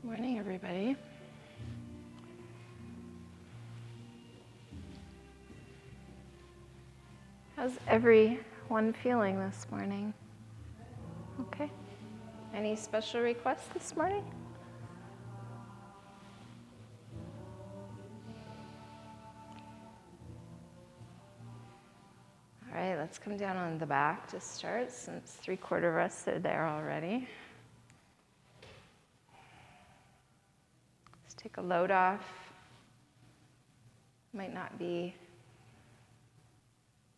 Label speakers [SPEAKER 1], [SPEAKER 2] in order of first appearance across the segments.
[SPEAKER 1] Morning, everybody. How's everyone feeling this morning? Okay. Any special requests this morning? All right, let's come down on the back to start, since 3/4 of us are there already. Let's take a load off. Might not be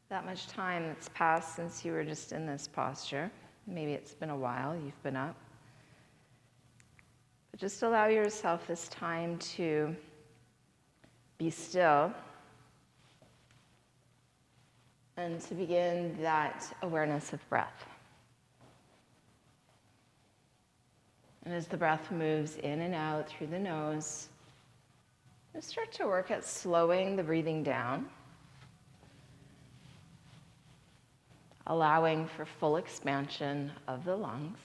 [SPEAKER 1] that much time that's passed since you were just in this posture. Maybe it's been a while you've been up. But just allow yourself this time to be still and to begin that awareness of breath. And as the breath moves in and out through the nose, just start to work at slowing the breathing down, allowing for full expansion of the lungs,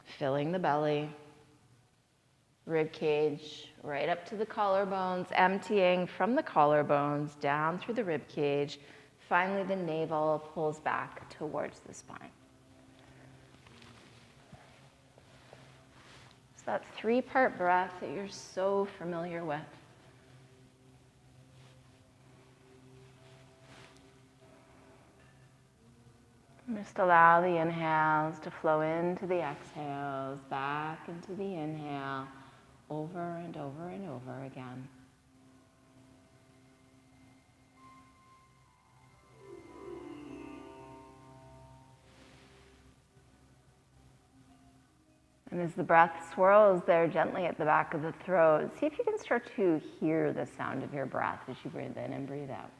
[SPEAKER 1] filling the belly, rib cage, right up to the collarbones, emptying from the collarbones down through the rib cage. Finally, the navel pulls back towards the spine. It's that 3-part breath that you're so familiar with. Just allow the inhales to flow into the exhales, back into the inhale, over and over and over again. And as the breath swirls there gently at the back of the throat, see if you can start to hear the sound of your breath as you breathe in and breathe out.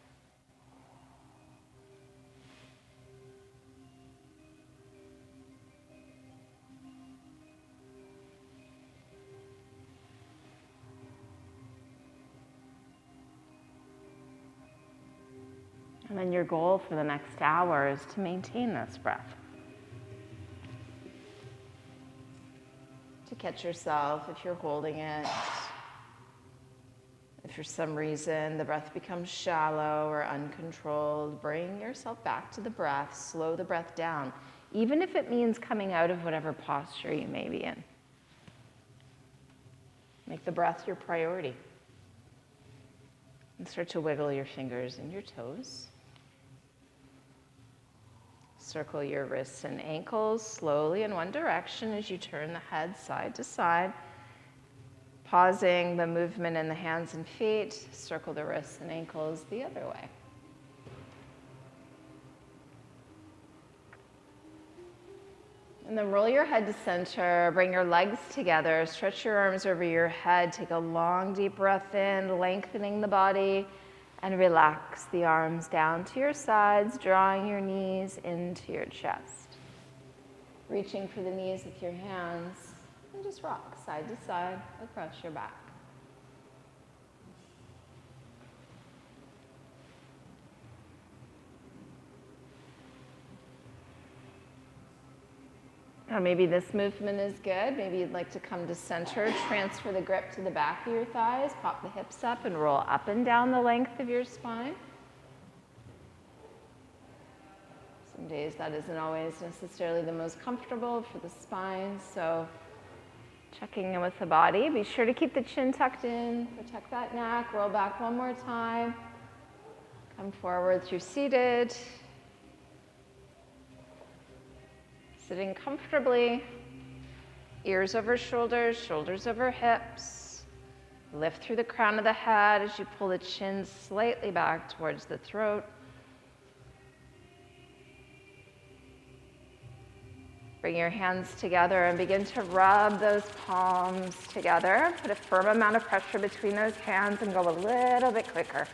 [SPEAKER 1] And then your goal for the next hour is to maintain this breath. To catch yourself if you're holding it. If for some reason the breath becomes shallow or uncontrolled, bring yourself back to the breath, slow the breath down, even if it means coming out of whatever posture you may be in. Make the breath your priority. And start to wiggle your fingers and your toes. Circle your wrists and ankles slowly in one direction as you turn the head side to side. Pausing the movement in the hands and feet, circle the wrists and ankles the other way. And then roll your head to center, bring your legs together, stretch your arms over your head, take a long deep breath in, lengthening the body. And relax the arms down to your sides, drawing your knees into your chest. Reaching for the knees with your hands, and just rock side to side across your back. Or maybe this movement is good. Maybe you'd like to come to center, transfer the grip to the back of your thighs, pop the hips up and roll up and down the length of your spine. Some days that isn't always necessarily the most comfortable for the spine, so checking in with the body. Be sure to keep the chin tucked in, protect that neck, roll back one more time. Come forward through seated. Sitting comfortably, ears over shoulders, shoulders over hips. Lift through the crown of the head as you pull the chin slightly back towards the throat. Bring your hands together and begin to rub those palms together. Put a firm amount of pressure between those hands and go a little bit quicker.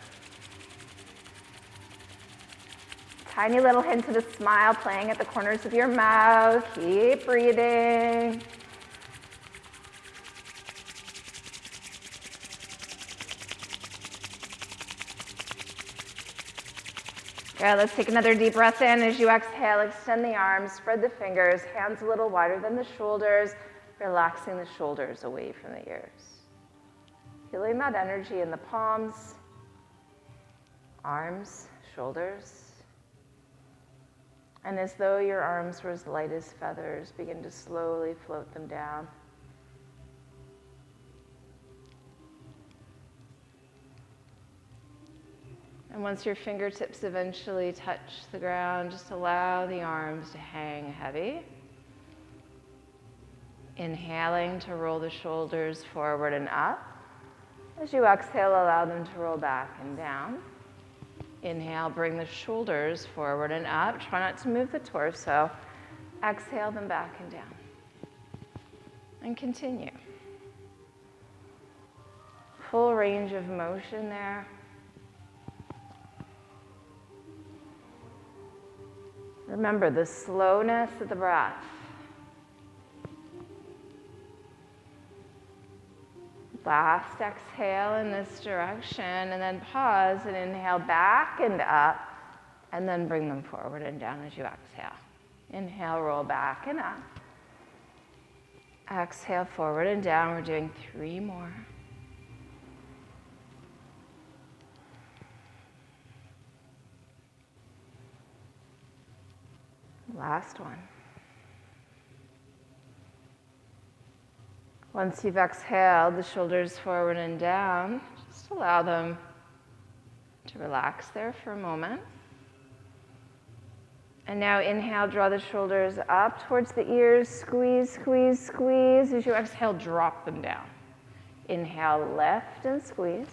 [SPEAKER 1] Tiny little hint of a smile playing at the corners of your mouth. Keep breathing. Good, let's take another deep breath in. As you exhale, extend the arms, spread the fingers, hands a little wider than the shoulders. Relaxing the shoulders away from the ears. Feeling that energy in the palms, arms, shoulders. And as though your arms were as light as feathers, begin to slowly float them down. And once your fingertips eventually touch the ground, just allow the arms to hang heavy. Inhaling to roll the shoulders forward and up. As you exhale, allow them to roll back and down. Inhale, bring the shoulders forward and up. Try not to move the torso. Exhale them back and down. And continue. Full range of motion there. Remember the slowness of the breath. Last exhale in this direction, and then pause and inhale back and up, and then bring them forward and down as you exhale. Inhale, roll back and up. Exhale, forward and down. We're doing 3 more. Last one. Once you've exhaled the shoulders forward and down, just allow them to relax there for a moment. And now inhale, draw the shoulders up towards the ears, squeeze, squeeze, squeeze. As you exhale, drop them down. Inhale, lift and squeeze.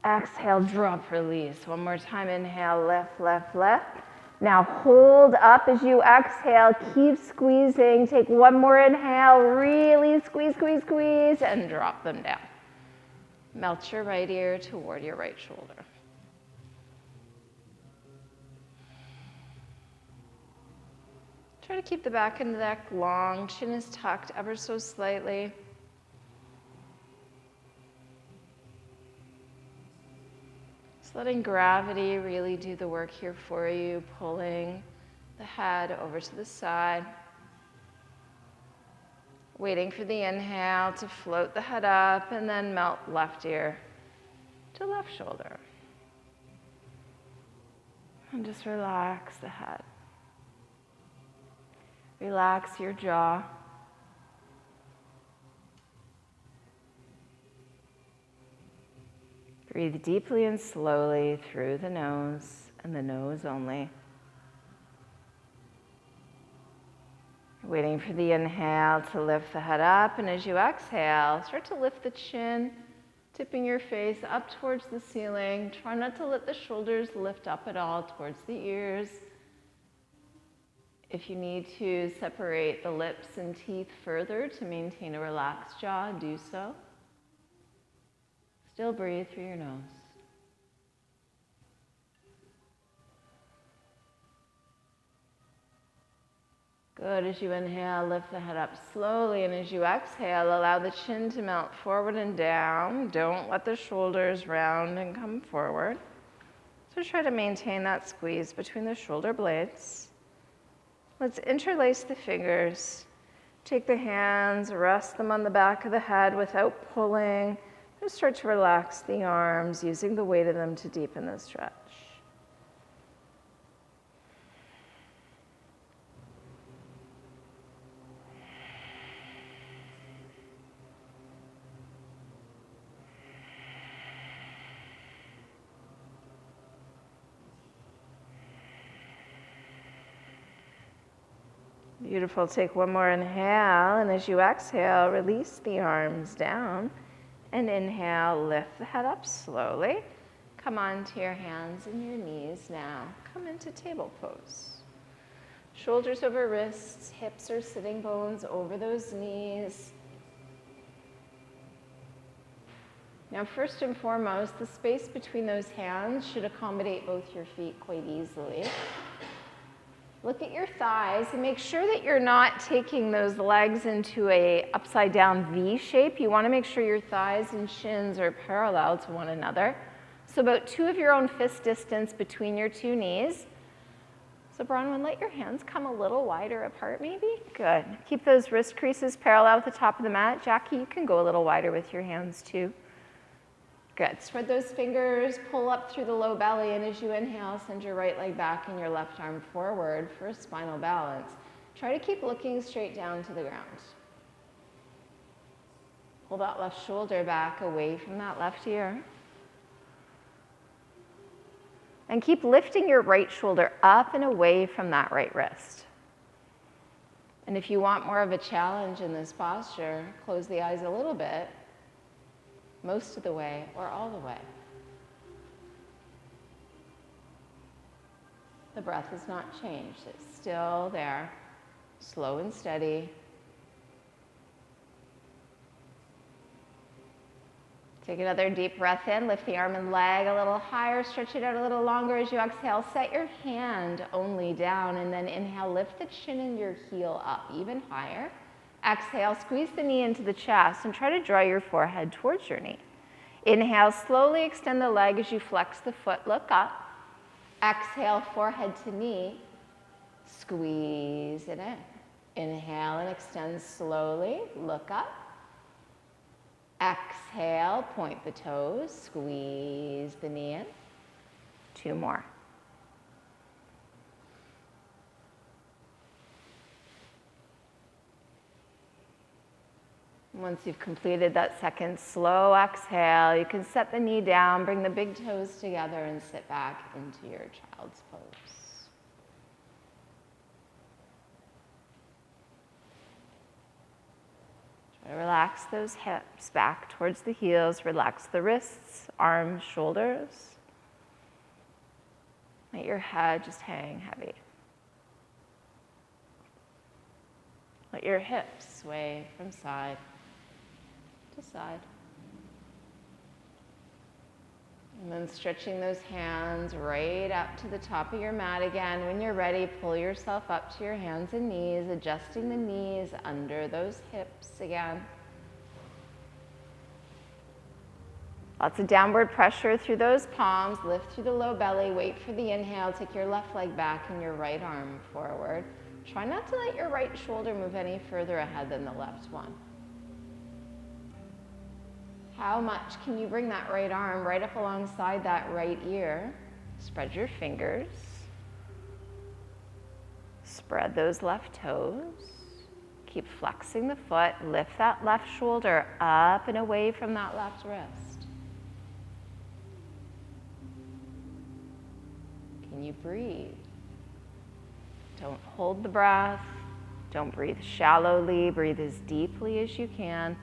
[SPEAKER 1] Exhale, drop, release. One more time, inhale, lift, lift, lift. Now hold up as you exhale, keep squeezing. Take one more inhale, really squeeze, squeeze, squeeze, and drop them down. Melt your right ear toward your right shoulder. Try to keep the back of the neck long, chin is tucked ever so slightly. Letting gravity really do the work here for you, pulling the head over to the side. Waiting for the inhale to float the head up and then melt left ear to left shoulder. And just relax the head. Relax your jaw. Breathe deeply and slowly through the nose and the nose only. Waiting for the inhale to lift the head up, and as you exhale, start to lift the chin, tipping your face up towards the ceiling. Try not to let the shoulders lift up at all towards the ears. If you need to separate the lips and teeth further to maintain a relaxed jaw, do so. Still breathe through your nose. Good. As you inhale, lift the head up slowly, and as you exhale, allow the chin to melt forward and down. Don't let the shoulders round and come forward. So try to maintain that squeeze between the shoulder blades. Let's interlace the fingers. Take the hands, rest them on the back of the head without pulling. Just start to relax the arms, using the weight of them to deepen the stretch. Beautiful. Take one more inhale, and as you exhale, release the arms down. And inhale, lift the head up slowly. Come onto your hands and your knees now. Come into table pose. Shoulders over wrists, hips or sitting bones over those knees. Now, first and foremost, the space between those hands should accommodate both your feet quite easily. Look at your thighs and make sure that you're not taking those legs into a upside down V shape. You want to make sure your thighs and shins are parallel to one another. So about 2 of your own fist distance between your 2 knees. So Bronwyn, let your hands come a little wider apart maybe. Good. Keep those wrist creases parallel with the top of the mat. Jackie, you can go a little wider with your hands too. Good. Spread those fingers, pull up through the low belly, and as you inhale, send your right leg back and your left arm forward for a spinal balance. Try to keep looking straight down to the ground. Pull that left shoulder back away from that left ear. And keep lifting your right shoulder up and away from that right wrist. And if you want more of a challenge in this posture, close the eyes a little bit, most of the way or all the way. The breath has not changed. It's still there, slow and steady. Take another deep breath in, lift the arm and leg a little higher, stretch it out a little longer as you exhale. Set your hand only down, and then inhale, lift the chin and your heel up even higher. Exhale, squeeze the knee into the chest and try to draw your forehead towards your knee. Inhale, slowly extend the leg as you flex the foot, look up. Exhale, forehead to knee, squeeze it in. Inhale and extend slowly, look up. Exhale, point the toes, squeeze the knee in. 2 more. Once you've completed that second slow exhale, you can set the knee down, bring the big toes together, and sit back into your child's pose. Try to relax those hips back towards the heels. Relax the wrists, arms, shoulders. Let your head just hang heavy. Let your hips sway from side to side. And then stretching those hands right up to the top of your mat again. When you're ready, pull yourself up to your hands and knees, adjusting the knees under those hips again. Lots of downward pressure through those palms. Lift through the low belly. Wait for the inhale. Take your left leg back and your right arm forward. Try not to let your right shoulder move any further ahead than the left one. How much can you bring that right arm right up alongside that right ear? Spread your fingers. Spread those left toes. Keep flexing the foot. Lift that left shoulder up and away from that left wrist. Can you breathe? Don't hold the breath. Don't breathe shallowly. Breathe as deeply as you can.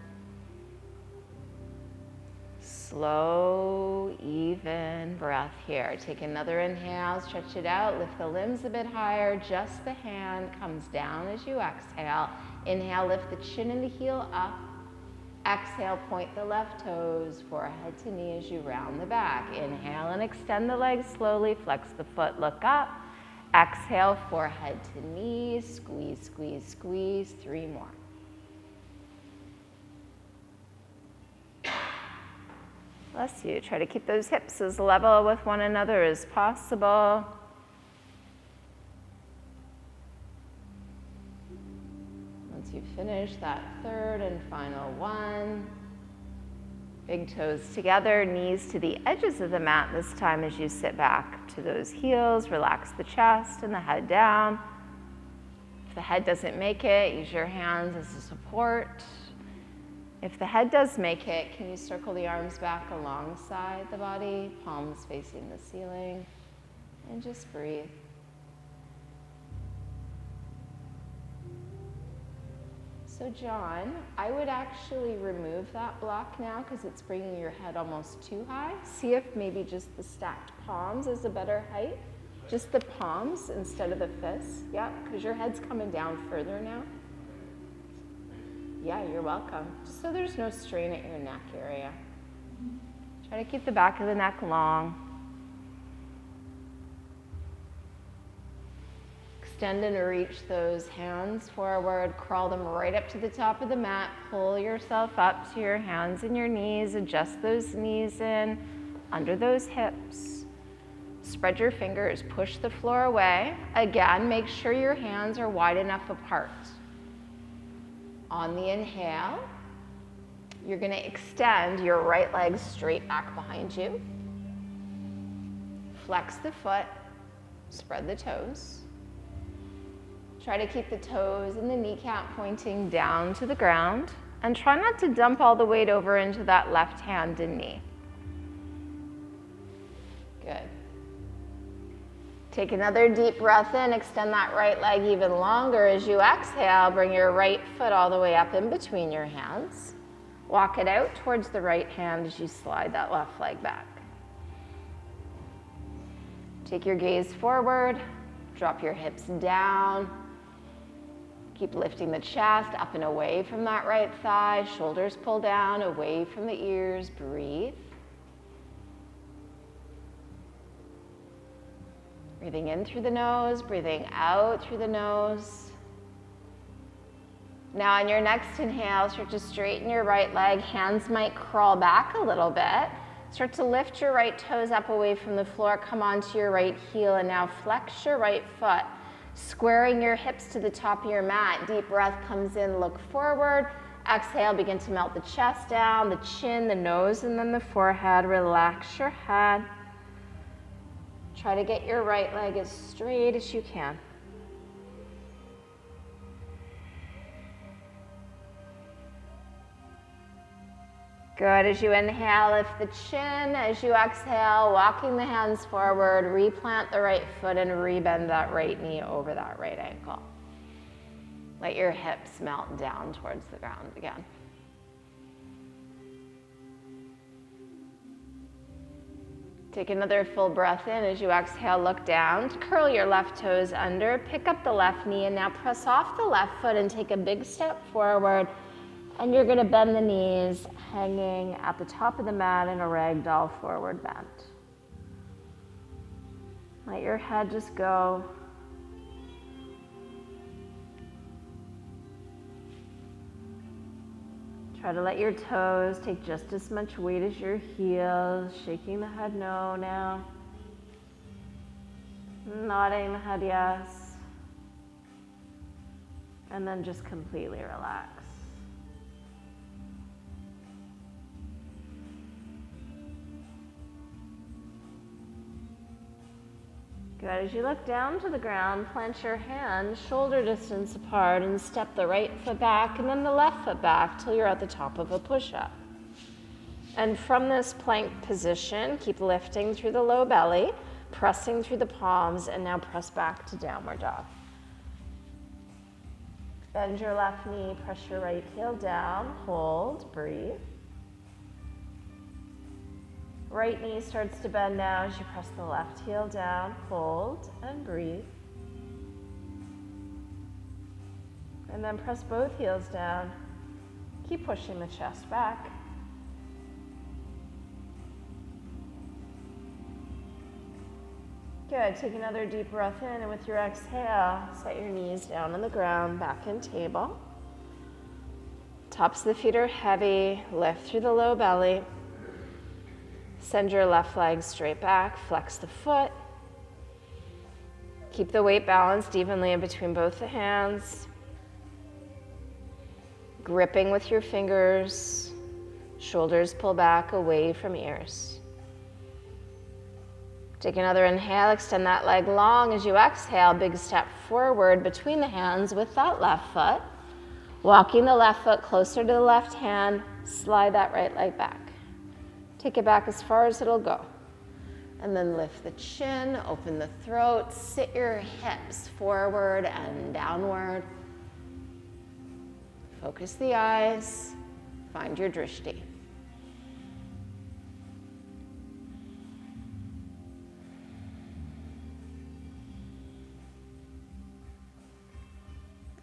[SPEAKER 1] Slow, even breath here. Take another inhale, stretch it out, lift the limbs a bit higher. Just the hand comes down as you exhale. Inhale, lift the chin and the heel up. Exhale, point the left toes, forehead to knee as you round the back. Inhale and extend the legs slowly, flex the foot, look up. Exhale, forehead to knee, squeeze, squeeze, squeeze. 3 more. Bless you. Try to keep those hips as level with one another as possible. Once you finish that third and final one, big toes together, knees to the edges of the mat this time as you sit back to those heels. Relax the chest and the head down. If the head doesn't make it, use your hands as a support. If the head does make it, can you circle the arms back alongside the body, palms facing the ceiling, and just breathe. So John, I would actually remove that block now because it's bringing your head almost too high. See if maybe just the stacked palms is a better height. Just the palms instead of the fists. Yeah, because your head's coming down further now. Yeah, you're welcome. Just so there's no strain at your neck area. Try to keep the back of the neck long. Extend and reach those hands forward. Crawl them right up to the top of the mat. Pull yourself up to your hands and your knees. Adjust those knees in under those hips. Spread your fingers, push the floor away. Again, make sure your hands are wide enough apart. On the inhale, you're going to extend your right leg straight back behind you. Flex the foot, spread the toes. Try to keep the toes and the kneecap pointing down to the ground, and try not to dump all the weight over into that left hand and knee. Good. Take another deep breath in, extend that right leg even longer. As you exhale, bring your right foot all the way up in between your hands. Walk it out towards the right hand as you slide that left leg back. Take your gaze forward, drop your hips down. Keep lifting the chest up and away from that right thigh. Shoulders pull down, away from the ears. Breathe. Breathing in through the nose, breathing out through the nose. Now on your next inhale, start to straighten your right leg. Hands might crawl back a little bit. Start to lift your right toes up away from the floor. Come onto your right heel and now flex your right foot, squaring your hips to the top of your mat. Deep breath comes in, look forward. Exhale, begin to melt the chest down, the chin, the nose, and then the forehead. Relax your head. Try to get your right leg as straight as you can. Good. As you inhale, lift the chin. As you exhale, walking the hands forward, replant the right foot and rebend that right knee over that right ankle. Let your hips melt down towards the ground again. Take another full breath in. As you exhale, look down. Curl your left toes under. Pick up the left knee and now press off the left foot and take a big step forward. And you're going to bend the knees, hanging at the top of the mat in a ragdoll forward bend. Let your head just go. Try to let your toes take just as much weight as your heels, shaking the head no now. Nodding the head yes. And then just completely relax. Good. As you look down to the ground, plant your hands shoulder distance apart and step the right foot back and then the left foot back till you're at the top of a push-up. And from this plank position, keep lifting through the low belly, pressing through the palms, and now press back to downward dog. Bend your left knee, press your right heel down, hold, breathe. Right knee starts to bend now as you press the left heel down, hold, and breathe. And then press both heels down. Keep pushing the chest back. Good. Take another deep breath in, and with your exhale, set your knees down on the ground, back in table. Tops of the feet are heavy. Lift through the low belly. Send your left leg straight back, flex the foot. Keep the weight balanced evenly in between both the hands. Gripping with your fingers, shoulders pull back away from ears. Take another inhale, extend that leg long. As you exhale, big step forward between the hands with that left foot. Walking the left foot closer to the left hand, slide that right leg back. Take it back as far as it'll go. And then lift the chin, open the throat, sit your hips forward and downward. Focus the eyes, find your drishti.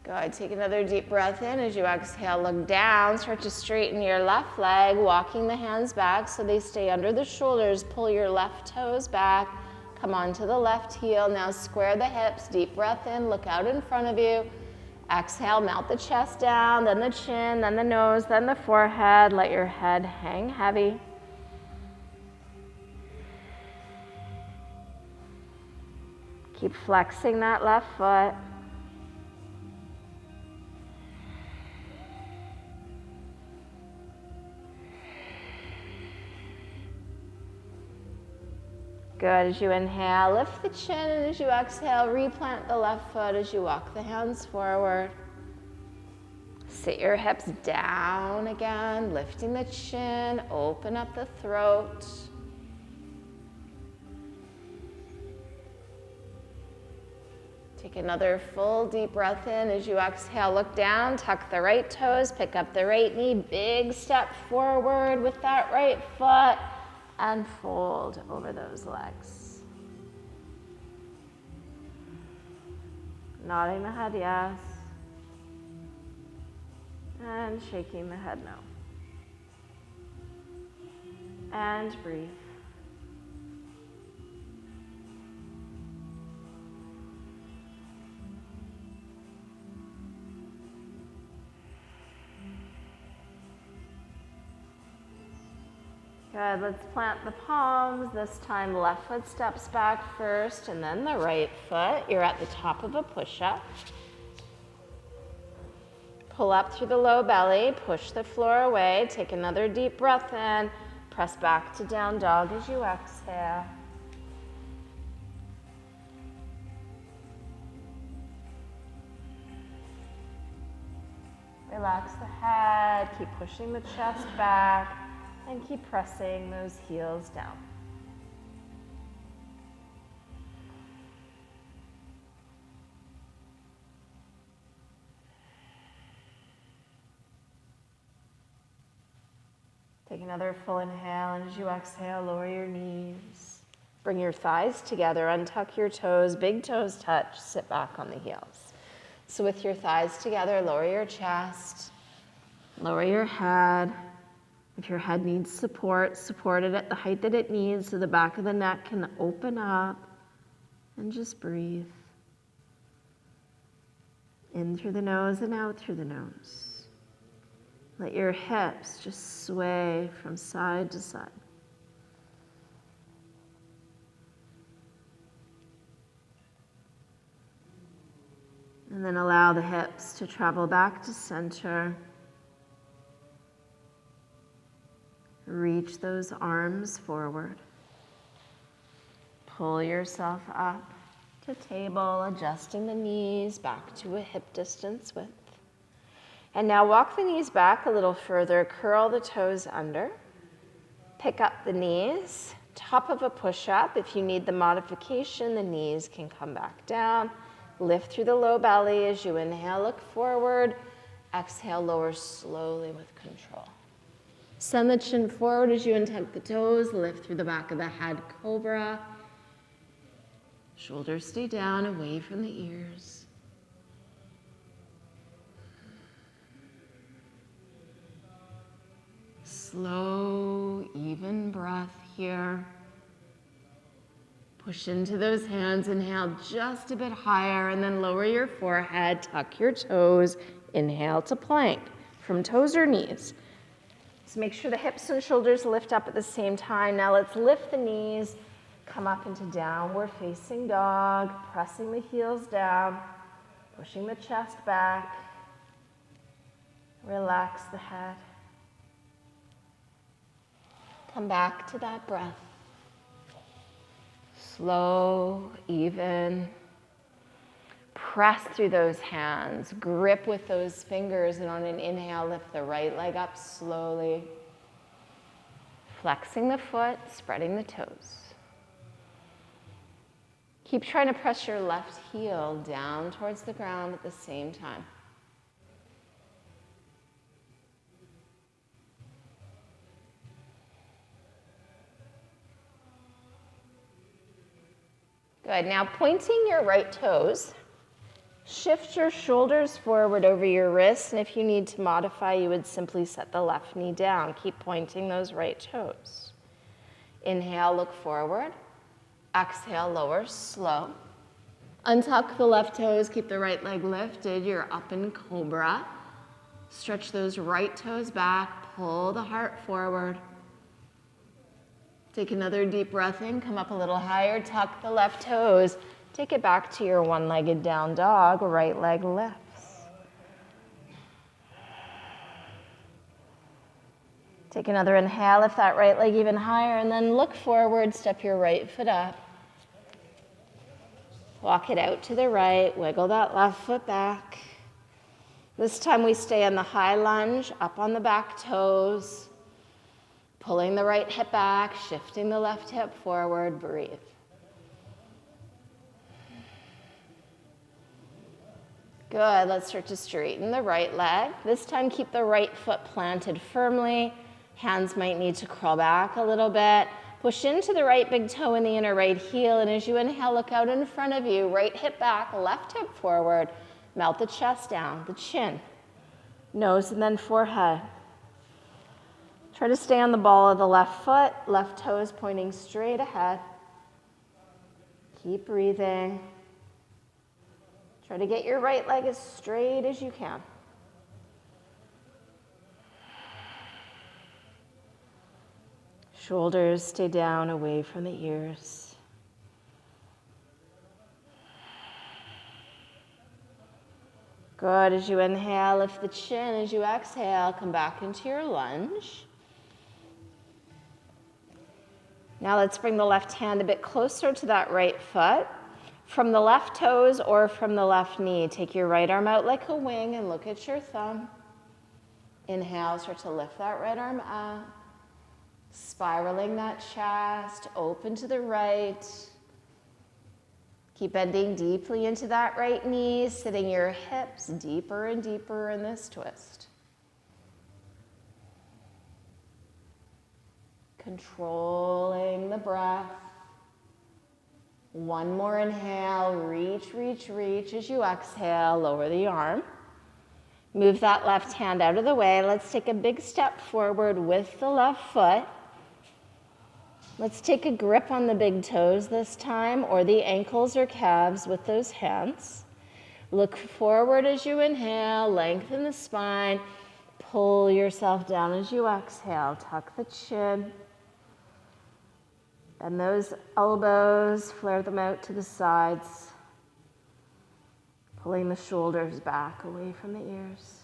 [SPEAKER 1] Good. Take another deep breath in. As you exhale, look down. Start to straighten your left leg, walking the hands back so they stay under the shoulders. Pull your left toes back. Come onto the left heel. Now square the hips. Deep breath in. Look out in front of you. Exhale, melt the chest down, then the chin, then the nose, then the forehead. Let your head hang heavy. Keep flexing that left foot. Good. As you inhale, lift the chin, and as you exhale, replant the left foot as you walk the hands forward. Sit your hips down again, lifting the chin, open up the throat. Take another full deep breath in. As you exhale, look down, tuck the right toes, pick up the right knee, big step forward with that right foot, and fold over those legs. Nodding the head yes, and shaking the head no. And breathe. Good, let's plant the palms. This time left foot steps back first and then the right foot. You're at the top of a push-up. Pull up through the low belly, push the floor away, take another deep breath in, press back to down dog as you exhale. Relax the head, keep pushing the chest back, and keep pressing those heels down. Take another full inhale, and as you exhale, lower your knees. Bring your thighs together, untuck your toes, big toes touch, sit back on the heels. So with your thighs together, lower your chest, lower your head. If your head needs support, support it at the height that it needs so the back of the neck can open up, and just breathe. In through the nose and out through the nose. Let your hips just sway from side to side. And then allow the hips to travel back to center. Reach those arms forward. Pull yourself up to table, adjusting the knees back to a hip distance width. And now walk the knees back a little further, curl the toes under. Pick up the knees, top of a push-up. If you need the modification, the knees can come back down. Lift through the low belly as you inhale, look forward. Exhale, lower slowly with control. Send the chin forward as you untuck the toes, lift through the back of the head, cobra. Shoulders stay down, away from the ears. Slow, even breath here. Push into those hands, inhale just a bit higher, and then lower your forehead, tuck your toes, inhale to plank, from toes or knees. So make sure the hips and shoulders lift up at the same time. Now let's lift the knees, come up into downward facing dog, pressing the heels down, pushing the chest back. Relax the head. Come back to that breath. Slow, even. Press through those hands, grip with those fingers, and on an inhale, lift the right leg up slowly. Flexing the foot, spreading the toes. Keep trying to press your left heel down towards the ground at the same time. Good, now pointing your right toes, shift your shoulders forward over your wrists, and if you need to modify, you would simply set the left knee down. Keep pointing those right toes. Inhale, look forward. Exhale, lower, slow. Untuck the left toes, keep the right leg lifted. You're up in cobra. Stretch those right toes back, pull the heart forward. Take another deep breath in, come up a little higher, tuck the left toes, Take it back to your one-legged down dog, right leg lifts. Take another inhale, lift that right leg even higher, and then look forward, step your right foot up. Walk it out to the right, wiggle that left foot back. This time we stay on the high lunge, up on the back toes, pulling the right hip back, shifting the left hip forward, breathe. Good, let's start to straighten the right leg. This time keep the right foot planted firmly. Hands might need to crawl back a little bit. Push into the right big toe in the inner right heel, and as you inhale, look out in front of you, right hip back, left hip forward. Melt the chest down, the chin, nose, and then forehead. Try to stay on the ball of the left foot, left toe is pointing straight ahead. Keep breathing. Try to get your right leg as straight as you can. Shoulders stay down, away from the ears. Good, as you inhale, lift the chin. As you exhale, come back into your lunge. Now let's bring the left hand a bit closer to that right foot. From the left toes or from the left knee, take your right arm out like a wing and look at your thumb. Inhale, start to lift that right arm up. Spiraling that chest, open to the right. Keep bending deeply into that right knee, sitting your hips deeper and deeper in this twist. Controlling the breath. One more inhale, reach, reach, reach. As you exhale, lower the arm. Move that left hand out of the way. Let's take a big step forward with the left foot. Let's take a grip on the big toes this time, or the ankles or calves with those hands. Look forward as you inhale, lengthen the spine. Pull yourself down as you exhale. Tuck the chin. Bend those elbows, flare them out to the sides. Pulling the shoulders back away from the ears.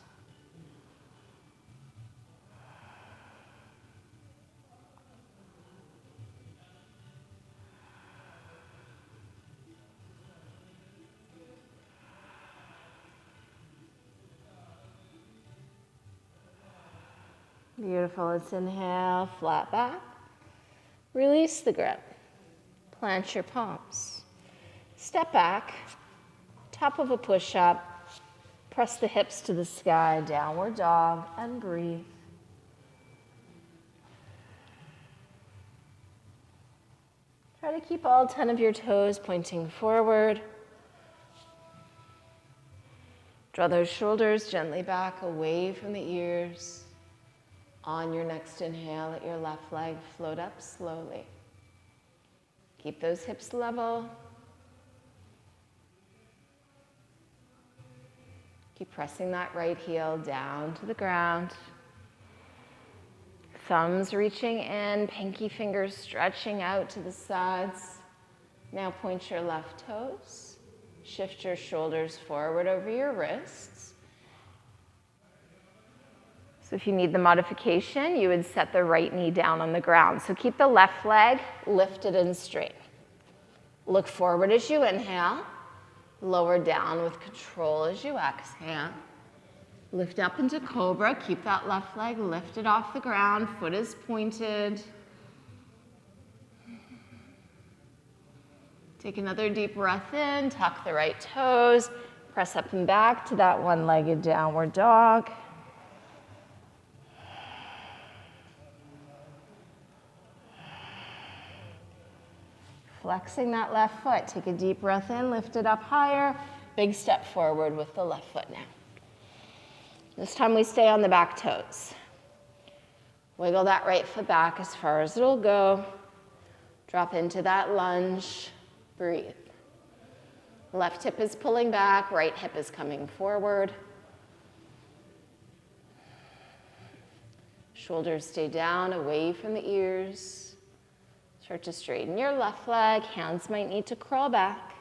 [SPEAKER 1] Beautiful. Let's inhale, flat back. Release the grip. Plant your palms. Step back. Top of a push-up. Press the hips to the sky, downward dog, and breathe. Try to keep all 10 of your toes pointing forward. Draw those shoulders gently back away from the ears. On your next inhale, let your left leg float up slowly. Keep those hips level. Keep pressing that right heel down to the ground. Thumbs reaching in, pinky fingers stretching out to the sides. Now point your left toes. Shift your shoulders forward over your wrists. So if you need the modification, you would set the right knee down on the ground. So keep the left leg lifted and straight. Look forward as you inhale. Lower down with control as you exhale. Lift up into cobra. Keep that left leg lifted off the ground. Foot is pointed. Take another deep breath in. Tuck the right toes. Press up and back to that one-legged downward dog. Flexing that left foot. Take a deep breath in, lift it up higher. Big step forward with the left foot now. This time we stay on the back toes. Wiggle that right foot back as far as it'll go. Drop into that lunge. Breathe. Left hip is pulling back, right hip is coming forward. Shoulders stay down, away from the ears. Start to straighten your left leg. Hands might need to crawl back.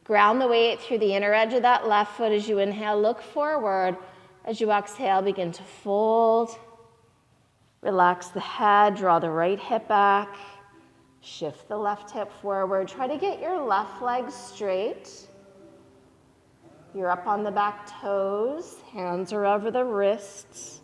[SPEAKER 1] Ground the weight through the inner edge of that left foot as you inhale, look forward. As you exhale, begin to fold. Relax the head, draw the right hip back. Shift the left hip forward. Try to get your left leg straight. You're up on the back toes, hands are over the wrists.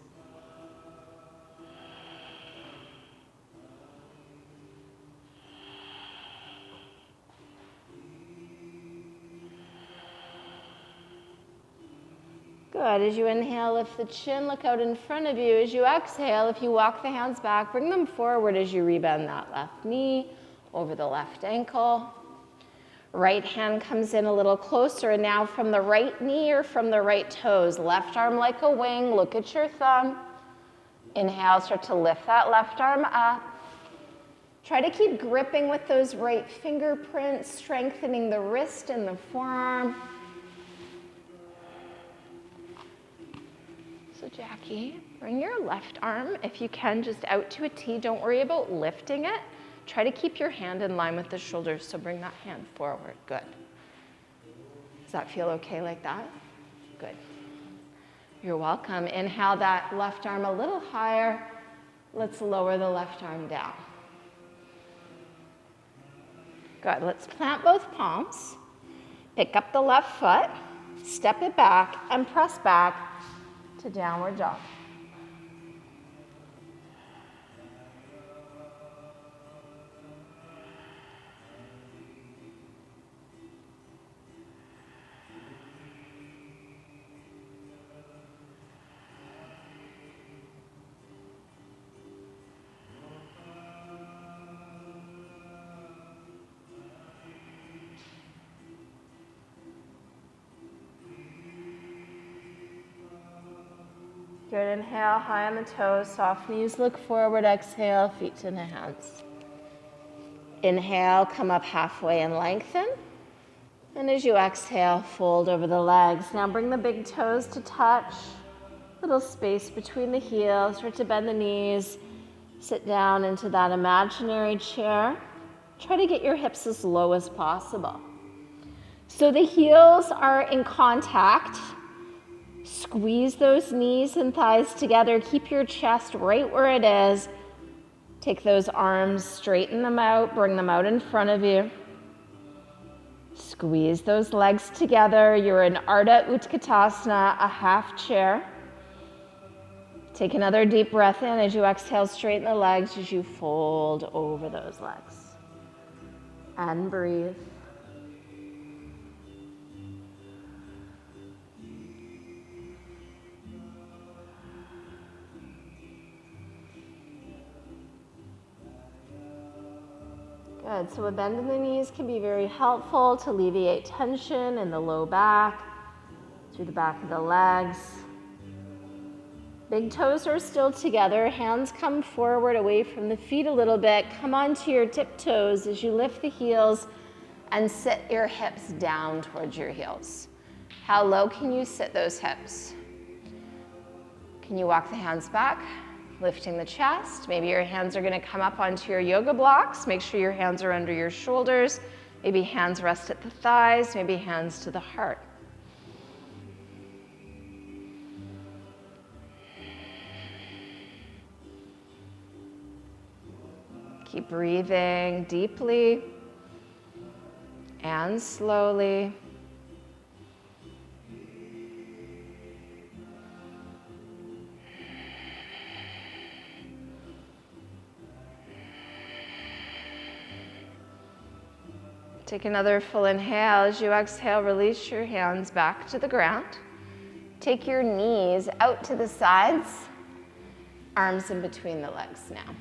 [SPEAKER 1] Good. As you inhale, lift the chin, look out in front of you. As you exhale, if you walk the hands back, bring them forward as you rebend that left knee over the left ankle. Right hand comes in a little closer, and now from the right knee or from the right toes, left arm like a wing, look at your thumb. Inhale, start to lift that left arm up. Try to keep gripping with those right fingerprints, strengthening the wrist and the forearm. So Jackie, bring your left arm, if you can, just out to a T. Don't worry about lifting it. Try to keep your hand in line with the shoulders, so bring that hand forward. Good. Does that feel okay like that? Good. You're welcome. Inhale that left arm a little higher. Let's lower the left arm down. Good. Let's plant both palms. Pick up the left foot, step it back, and press back to downward dog. Good, inhale, high on the toes, soft knees, look forward, exhale, feet to the hands. Inhale, come up halfway and lengthen. And as you exhale, fold over the legs. Now bring the big toes to touch, little space between the heels, start to bend the knees, sit down into that imaginary chair. Try to get your hips as low as possible. So the heels are in contact. Squeeze those knees and thighs together. Keep your chest right where it is. Take those arms, straighten them out, bring them out in front of you. Squeeze those legs together. You're in Ardha Uttanasana, a half chair. Take another deep breath in. As you exhale, straighten the legs as you fold over those legs. And breathe. Good, so a bend in the knees can be very helpful to alleviate tension in the low back, through the back of the legs. Big toes are still together, hands come forward away from the feet a little bit. Come onto your tiptoes as you lift the heels and sit your hips down towards your heels. How low can you sit those hips? Can you walk the hands back? Lifting the chest. Maybe your hands are going to come up onto your yoga blocks. Make sure your hands are under your shoulders. Maybe hands rest at the thighs. Maybe hands to the heart. Keep breathing deeply and slowly. Take another full inhale. As you exhale, release your hands back to the ground. Take your knees out to the sides, arms in between the legs now.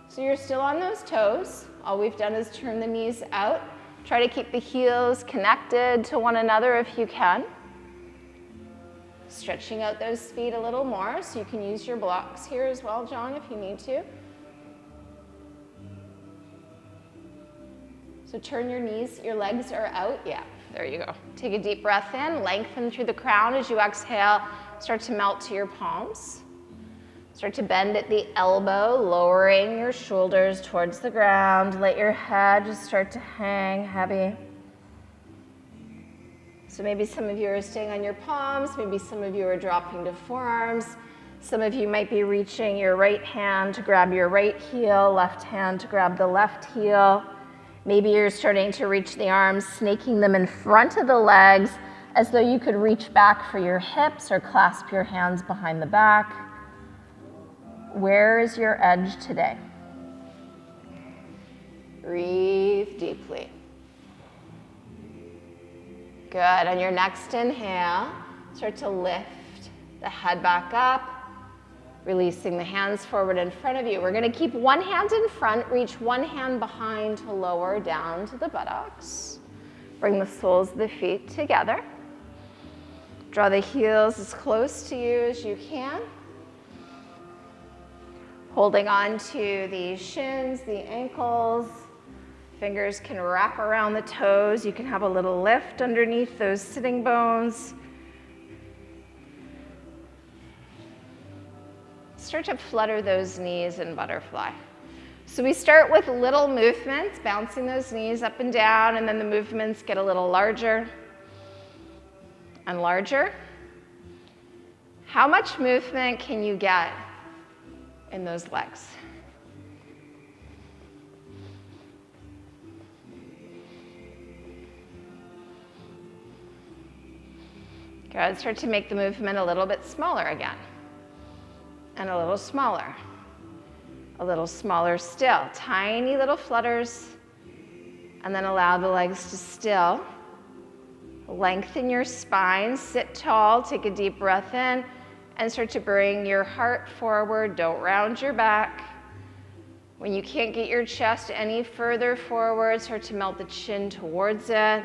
[SPEAKER 1] So you're still on those toes. All we've done is turn the knees out. Try to keep the heels connected to one another if you can. Stretching out those feet a little more, so you can use your blocks here as well, John, if you need to. So turn your knees, your legs are out. Yeah, there you go. Take a deep breath in, lengthen through the crown. As you exhale, start to melt to your palms. Start to bend at the elbow, lowering your shoulders towards the ground. Let your head just start to hang heavy. So maybe some of you are staying on your palms, maybe some of you are dropping to forearms. Some of you might be reaching your right hand to grab your right heel, left hand to grab the left heel. Maybe you're starting to reach the arms, snaking them in front of the legs as though you could reach back for your hips or clasp your hands behind the back. Where is your edge today? Breathe deeply. Good. On your next inhale, start to lift the head back up, releasing the hands forward in front of you. We're going to keep one hand in front, reach one hand behind to lower down to the buttocks. Bring the soles of the feet together. Draw the heels as close to you as you can. Holding on to the shins, the ankles. Fingers can wrap around the toes. You can have a little lift underneath those sitting bones. Start to flutter those knees in butterfly. So we start with little movements, bouncing those knees up and down, and then the movements get a little larger and larger. How much movement can you get in those legs? Good. Start to make the movement a little bit smaller again. And a little smaller still. Tiny little flutters, and then allow the legs to still. Lengthen your spine, sit tall, take a deep breath in, and start to bring your heart forward. Don't round your back. When you can't get your chest any further forward, start to melt the chin towards it.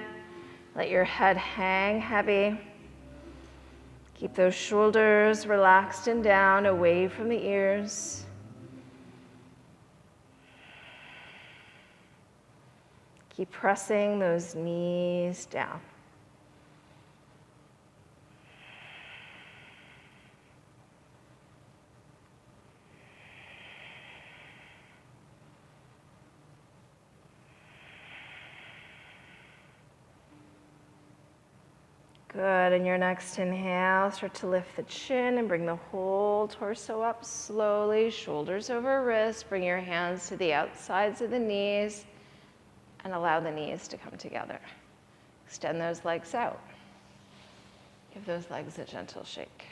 [SPEAKER 1] Let your head hang heavy. Keep those shoulders relaxed and down, away from the ears. Keep pressing those knees down. Good. In your next inhale, start to lift the chin and bring the whole torso up slowly, shoulders over wrists. Bring your hands to the outsides of the knees and allow the knees to come together. Extend those legs out. Give those legs a gentle shake.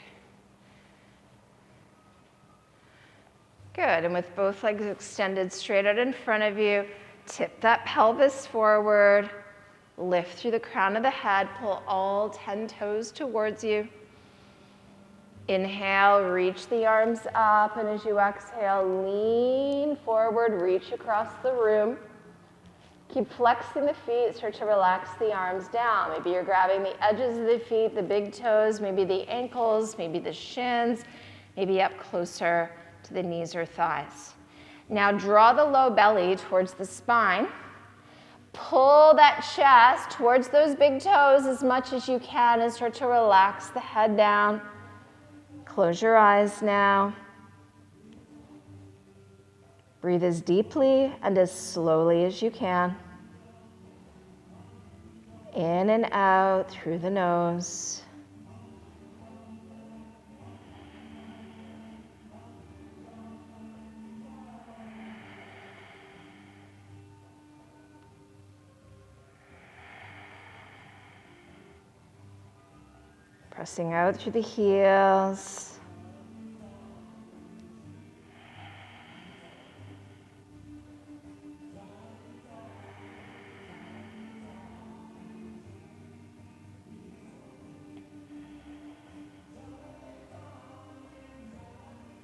[SPEAKER 1] Good. And with both legs extended straight out in front of you, tip that pelvis forward. Lift through the crown of the head, pull all 10 toes towards you. Inhale, reach the arms up, and as you exhale, lean forward, reach across the room. Keep flexing the feet, start to relax the arms down. Maybe you're grabbing the edges of the feet, the big toes, maybe the ankles, maybe the shins, maybe up closer to the knees or thighs. Now draw the low belly towards the spine. Pull that chest towards those big toes as much as you can and start to relax the head down. Close your eyes now. Breathe as deeply and as slowly as you can. In and out through the nose. Pressing out through the heels.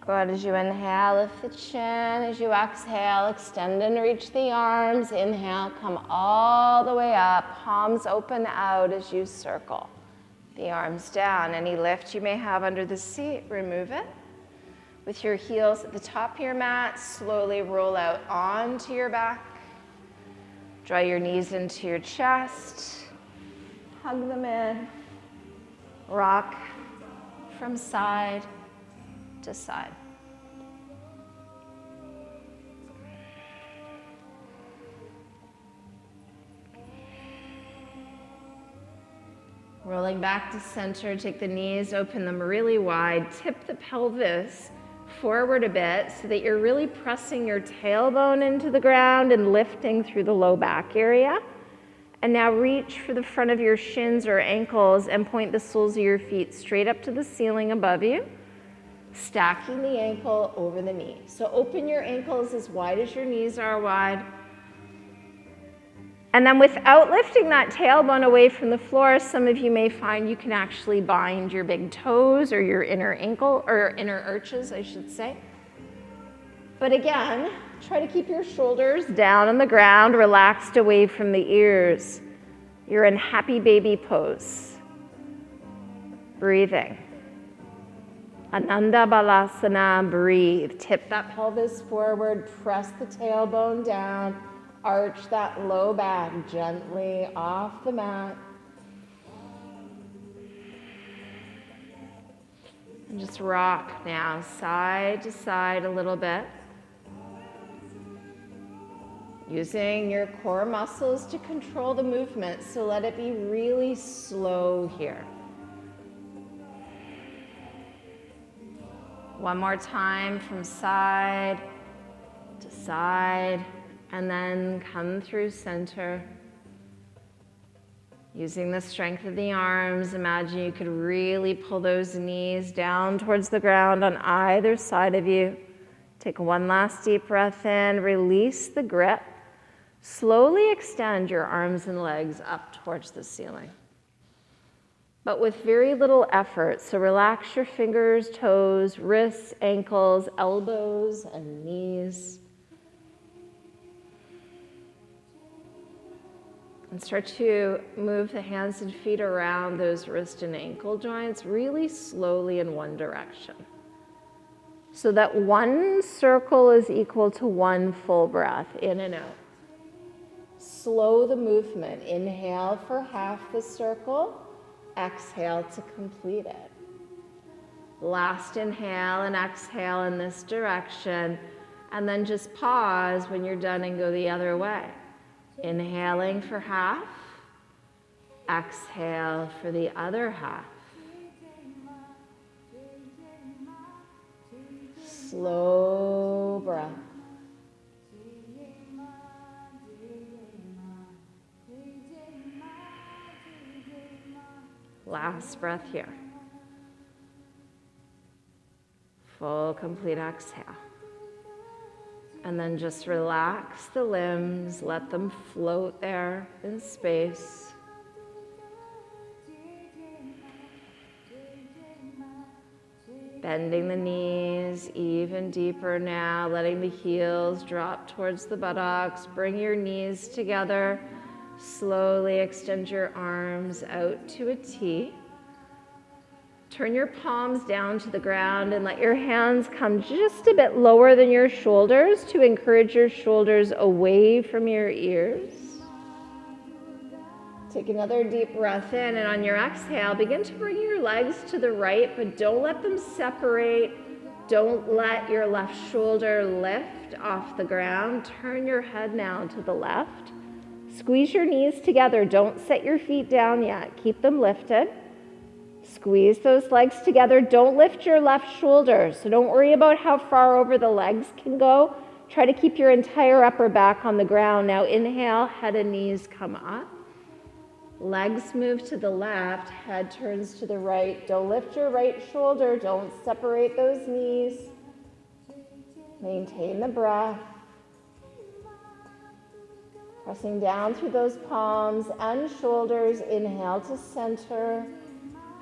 [SPEAKER 1] Good. As you inhale, lift the chin. As you exhale, extend and reach the arms. Inhale, come all the way up. Palms open out as you circle the arms down. Any lift you may have under the seat, remove it. With your heels at the top of your mat, slowly roll out onto your back. Draw your knees into your chest. Hug them in. Rock from side to side. Rolling back to center, take the knees, open them really wide, tip the pelvis forward a bit so that you're really pressing your tailbone into the ground and lifting through the low back area. And now reach for the front of your shins or ankles and point the soles of your feet straight up to the ceiling above you, stacking the ankle over the knee. So open your ankles as wide as your knees are wide. And then without lifting that tailbone away from the floor, some of you may find you can actually bind your big toes or your inner ankle, or inner arches, I should say. But again, try to keep your shoulders down on the ground, relaxed away from the ears. You're in happy baby pose. Breathing. Ananda Balasana, breathe. Tip that pelvis forward, press the tailbone down. Arch that low back gently off the mat. And just rock now, side to side a little bit. Using your core muscles to control the movement, so let it be really slow here. One more time from side to side. And then come through center. Using the strength of the arms, imagine you could really pull those knees down towards the ground on either side of you. Take one last deep breath in, release the grip. Slowly extend your arms and legs up towards the ceiling, but with very little effort. So relax your fingers, toes, wrists, ankles, elbows, and knees. And start to move the hands and feet around those wrist and ankle joints really slowly in one direction, so that one circle is equal to one full breath in and out. Slow the movement. Inhale for half the circle. Exhale to complete it. Last inhale and exhale in this direction, and then just pause when you're done and go the other way. Inhaling for half, exhale for the other half. Slow breath. Last breath here. Full, complete exhale. And then just relax the limbs, let them float there in space. Bending the knees even deeper now, letting the heels drop towards the buttocks. Bring your knees together. Slowly extend your arms out to a T. Turn your palms down to the ground and let your hands come just a bit lower than your shoulders to encourage your shoulders away from your ears. Take another deep breath in, and on your exhale, begin to bring your legs to the right, but don't let them separate. Don't let your left shoulder lift off the ground. Turn your head now to the left. Squeeze your knees together. Don't set your feet down yet. Keep them lifted. Squeeze those legs together. Don't lift your left shoulder, so don't worry about how far over the legs can go. Try to keep your entire upper back on the ground. Now inhale, head and knees come up. Legs move to the left, head turns to the right. Don't lift your right shoulder. Don't separate those knees. Maintain the breath. Pressing down through those palms and shoulders. Inhale to center.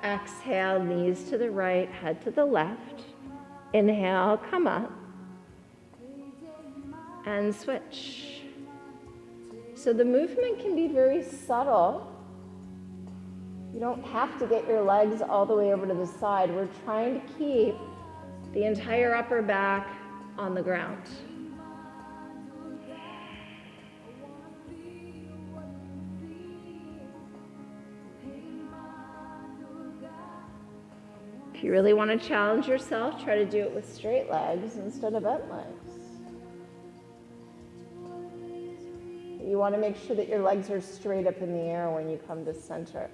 [SPEAKER 1] Exhale, knees to the right, head to the left. Inhale, come up. And switch. So the movement can be very subtle. You don't have to get your legs all the way over to the side. We're trying to keep the entire upper back on the ground. If you really want to challenge yourself, try to do it with straight legs instead of bent legs. You want to make sure that your legs are straight up in the air when you come to center.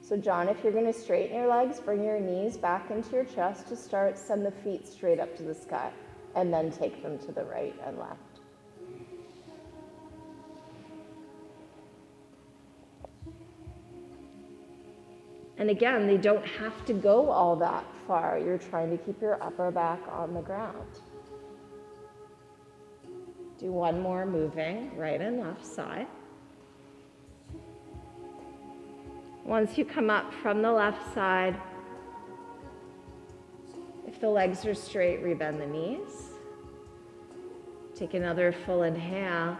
[SPEAKER 1] So John, if you're going to straighten your legs, bring your knees back into your chest to start. Send the feet straight up to the sky, and then take them to the right and left. And again, they don't have to go all that far. You're trying to keep your upper back on the ground. Do one more moving, right and left side. Once you come up from the left side, if the legs are straight, rebend the knees. Take another full inhale.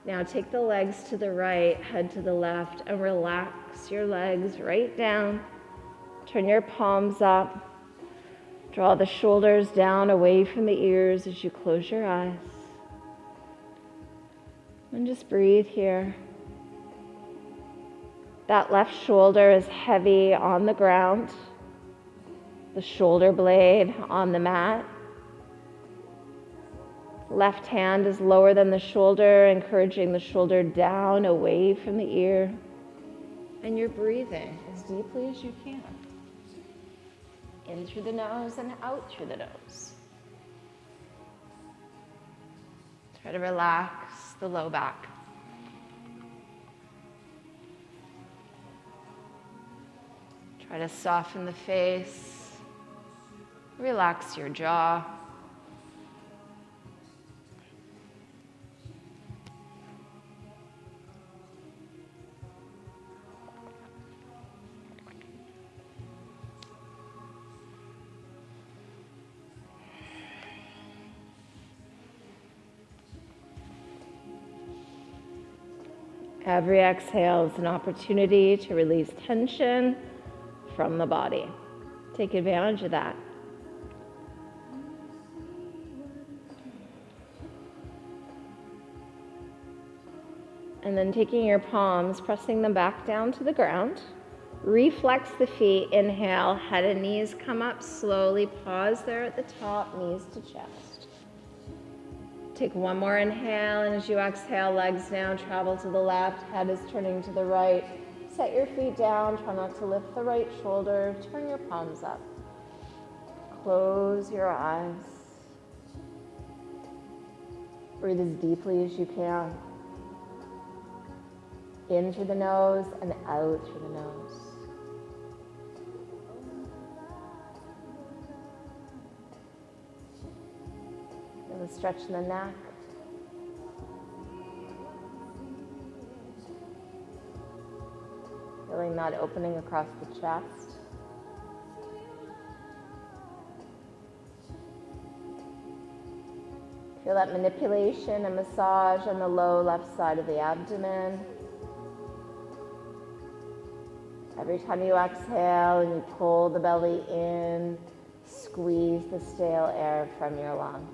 [SPEAKER 1] Now take the legs to the right, head to the left, and relax your legs right down. Turn your palms up. Draw the shoulders down away from the ears as you close your eyes. And just breathe here. That left shoulder is heavy on the ground, the shoulder blade on the mat. Left hand is lower than the shoulder, encouraging the shoulder down away from the ear. And you're breathing as deeply as you can. In through the nose and out through the nose. Try to relax the low back. Try to soften the face, relax your jaw. Every exhale is an opportunity to release tension from the body. Take advantage of that. And then taking your palms, pressing them back down to the ground. Reflex the feet, inhale, head and knees come up slowly. Pause there at the top, knees to chest. Take one more inhale, and as you exhale, legs now travel to the left, head is turning to the right. Set your feet down, try not to lift the right shoulder, turn your palms up. Close your eyes. Breathe as deeply as you can. In through the nose and out through the nose. Feel the stretch in the neck. Feeling that opening across the chest. Feel that manipulation and massage on the low left side of the abdomen. Every time you exhale and you pull the belly in, squeeze the stale air from your lungs.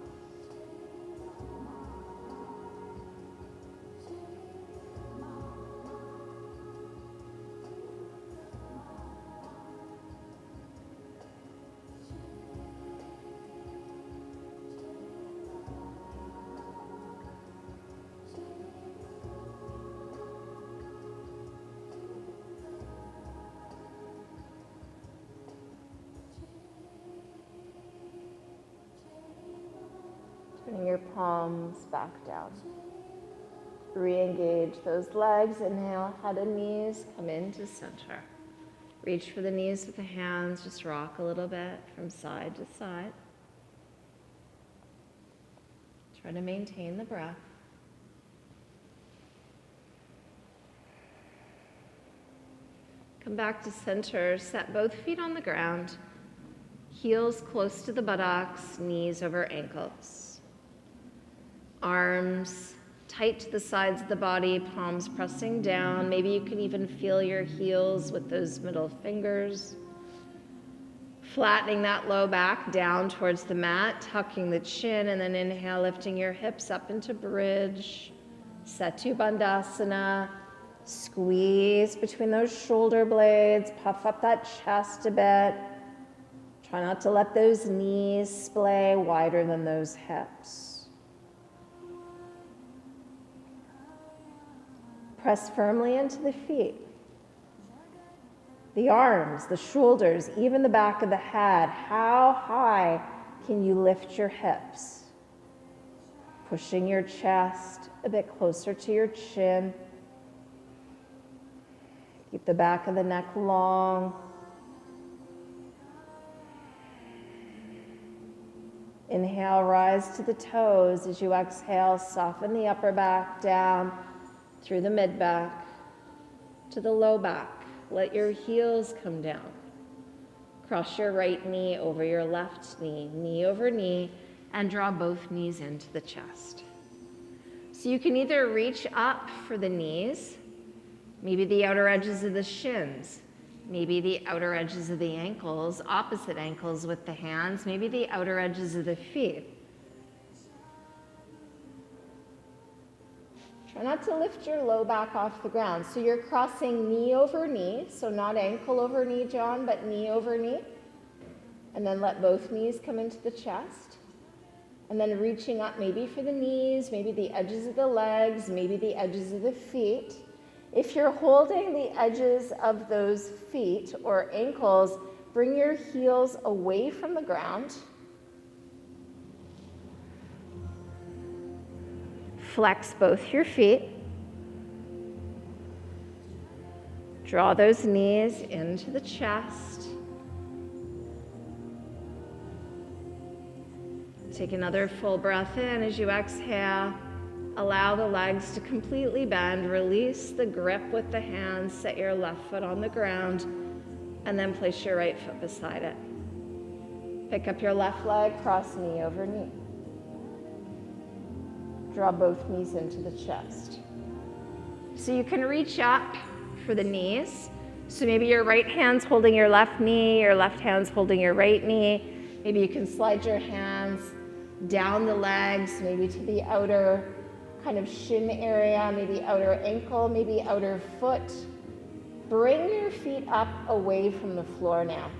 [SPEAKER 1] Turning your palms back down. Re-engage those legs. Inhale, head and knees come into center. Reach for the knees with the hands. Just rock a little bit from side to side. Try to maintain the breath. Come back to center. Set both feet on the ground. Heels close to the buttocks, knees over ankles. Arms tight to the sides of the body, palms pressing down. Maybe you can even feel your heels with those middle fingers. Flattening that low back down towards the mat, tucking the chin, and then inhale, lifting your hips up into bridge. Bandhasana. Squeeze between those shoulder blades, puff up that chest a bit. Try not to let those knees splay wider than those hips. Press firmly into the feet. The arms, the shoulders, even the back of the head. How high can you lift your hips? Pushing your chest a bit closer to your chin. Keep the back of the neck long. Inhale, rise to the toes. As you exhale, soften the upper back down through the mid back to the low back. Let your heels come down. Cross your right knee over your left knee, knee over knee, and draw both knees into the chest. So you can either reach up for the knees, maybe the outer edges of the shins, maybe the outer edges of the ankles, opposite ankles with the hands, maybe the outer edges of the feet. Try not to lift your low back off the ground. So you're crossing knee over knee, so not ankle over knee, John, but knee over knee. And then let both knees come into the chest. And then reaching up maybe for the knees, maybe the edges of the legs, maybe the edges of the feet. If you're holding the edges of those feet or ankles, bring your heels away from the ground. Flex both your feet. Draw those knees into the chest. Take another full breath in. As you exhale, allow the legs to completely bend. Release the grip with the hands. Set your left foot on the ground, and then place your right foot beside it. Pick up your left leg, cross knee over knee. Draw both knees into the chest. So you can reach up for the knees. So maybe your right hand's holding your left knee, your left hand's holding your right knee. Maybe you can slide your hands down the legs, maybe to the outer kind of shin area, maybe outer ankle, maybe outer foot. Bring your feet up away from the floor now.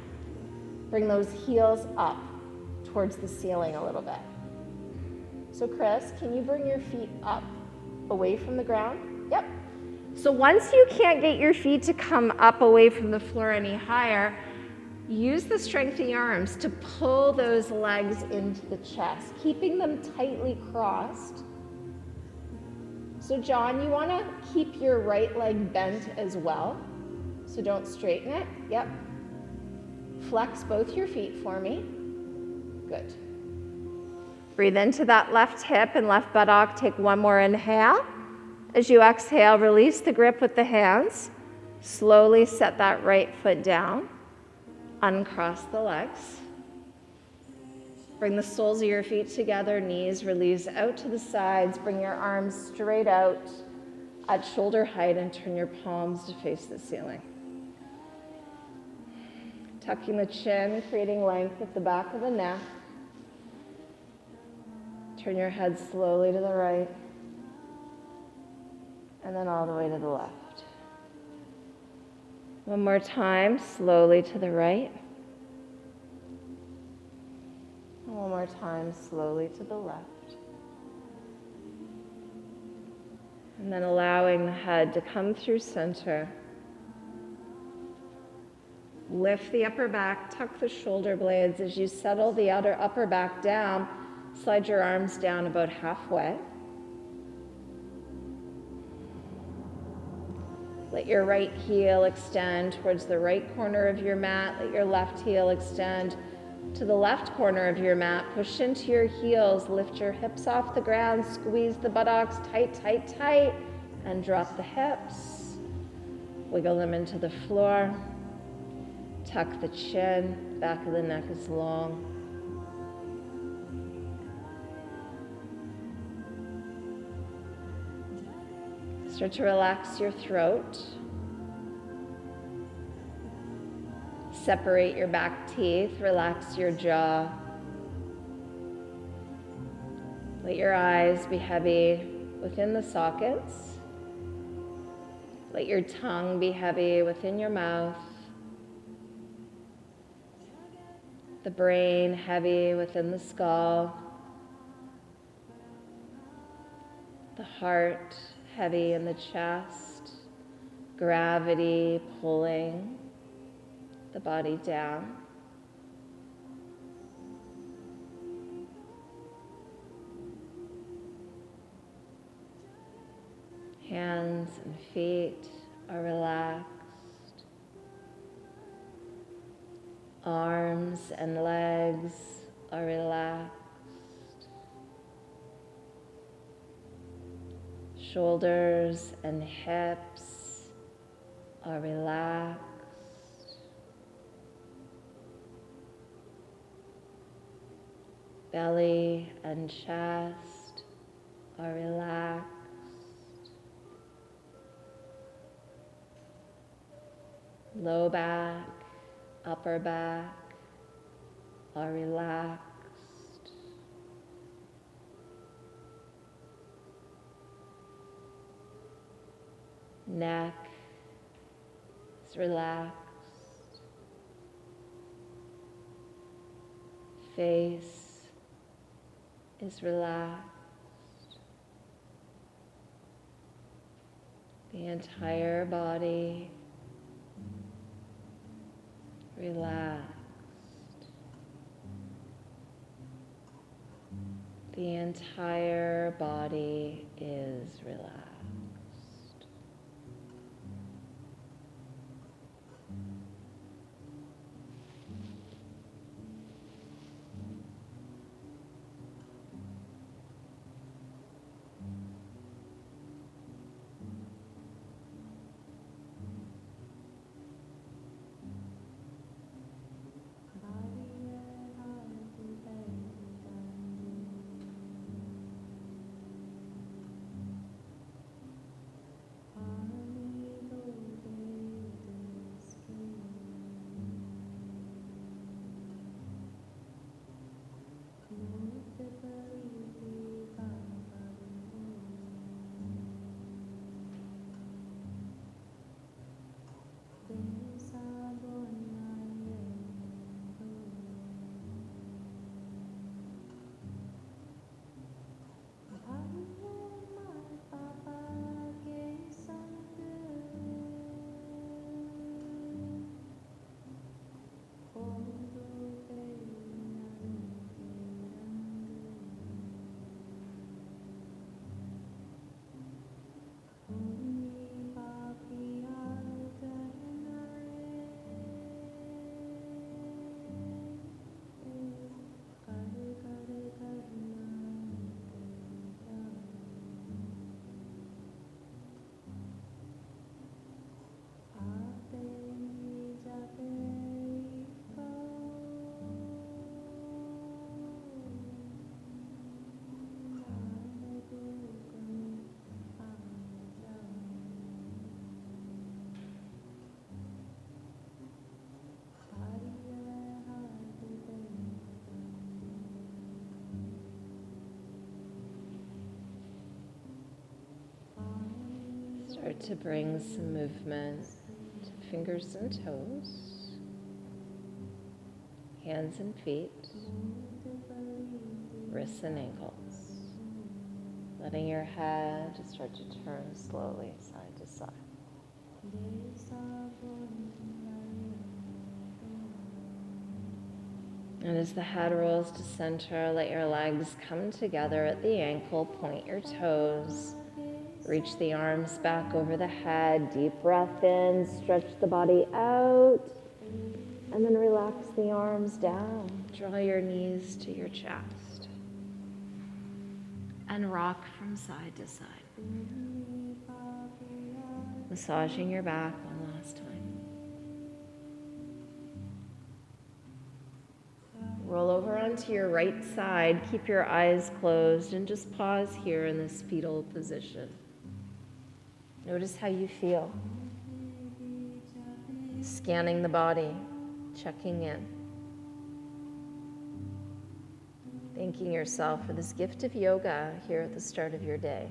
[SPEAKER 1] Bring those heels up towards the ceiling a little bit. So Chris, can you bring your feet up away from the ground? Yep. So once you can't get your feet to come up away from the floor any higher, use the strength in your arms to pull those legs into the chest, keeping them tightly crossed. So John, you want to keep your right leg bent as well. So don't straighten it. Yep. Flex both your feet for me. Good. Breathe into that left hip and left buttock. Take one more inhale. As you exhale, release the grip with the hands. Slowly set that right foot down. Uncross the legs. Bring the soles of your feet together, knees release out to the sides. Bring your arms straight out at shoulder height and turn your palms to face the ceiling. Tucking the chin, creating length at the back of the neck. Turn your head slowly to the right, and then all the way to the left. One more time, slowly to the right. One more time, slowly to the left. And then allowing the head to come through center. Lift the upper back, tuck the shoulder blades. As you settle the outer upper back down, slide your arms down about halfway. Let your right heel extend towards the right corner of your mat. Let your left heel extend to the left corner of your mat. Push into your heels. Lift your hips off the ground. Squeeze the buttocks tight, tight, tight. And drop the hips. Wiggle them into the floor. Tuck the chin. Back of the neck is long. Start to relax your throat. Separate your back teeth, relax your jaw. Let your eyes be heavy within the sockets. Let your tongue be heavy within your mouth. The brain heavy within the skull. The heart heavy in the chest. Gravity pulling the body down. Hands and feet are relaxed. Arms and legs are relaxed. Shoulders and hips are relaxed. Belly and chest are relaxed. Low back, upper back are relaxed. Neck is relaxed. Face is relaxed. The entire body relaxed. The entire body is relaxed. Start to bring some movement to fingers and toes, hands and feet, wrists and ankles. Letting your head start to turn slowly side to side. And as the head rolls to center, let your legs come together at the ankle, point your toes. Reach the arms back over the head, deep breath in, stretch the body out, and then relax the arms down. Draw your knees to your chest, and rock from side to side. Massaging your back one last time. Roll over onto your right side, keep your eyes closed, and just pause here in this fetal position. Notice how you feel. Scanning the body, checking in. Thanking yourself for this gift of yoga here at the start of your day.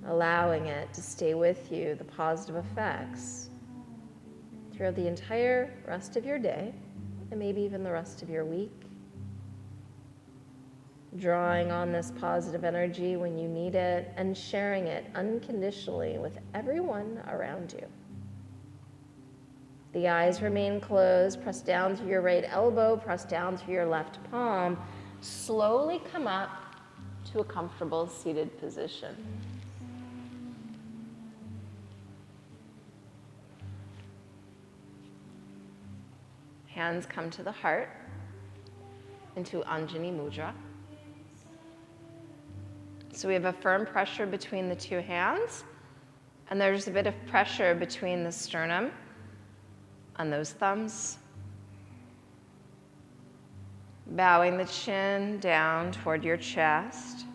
[SPEAKER 1] Allowing it to stay with you, the positive effects, throughout the entire rest of your day, and maybe even the rest of your week. Drawing on this positive energy when you need it and sharing it unconditionally with everyone around you. The eyes remain closed. Press down through your right elbow, press down through your left palm. Slowly come up to a comfortable seated position. Hands come to the heart into Anjani Mudra. So we have a firm pressure between the two hands, and there's a bit of pressure between the sternum and those thumbs. Bowing the chin down toward your chest.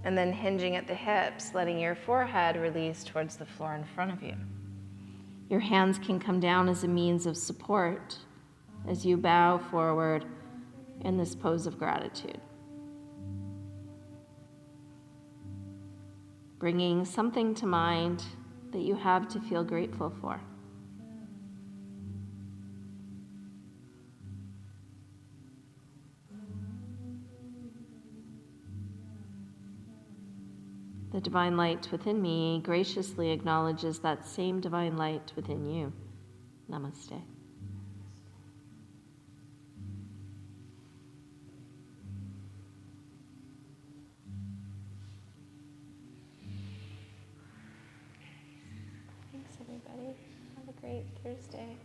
[SPEAKER 1] And then hinging at the hips, letting your forehead release towards the floor in front of you. Your hands can come down as a means of support as you bow forward in this pose of gratitude. Bringing something to mind that you have to feel grateful for. The divine light within me graciously acknowledges that same divine light within you. Namaste. Thanks, everybody. Have a great Thursday.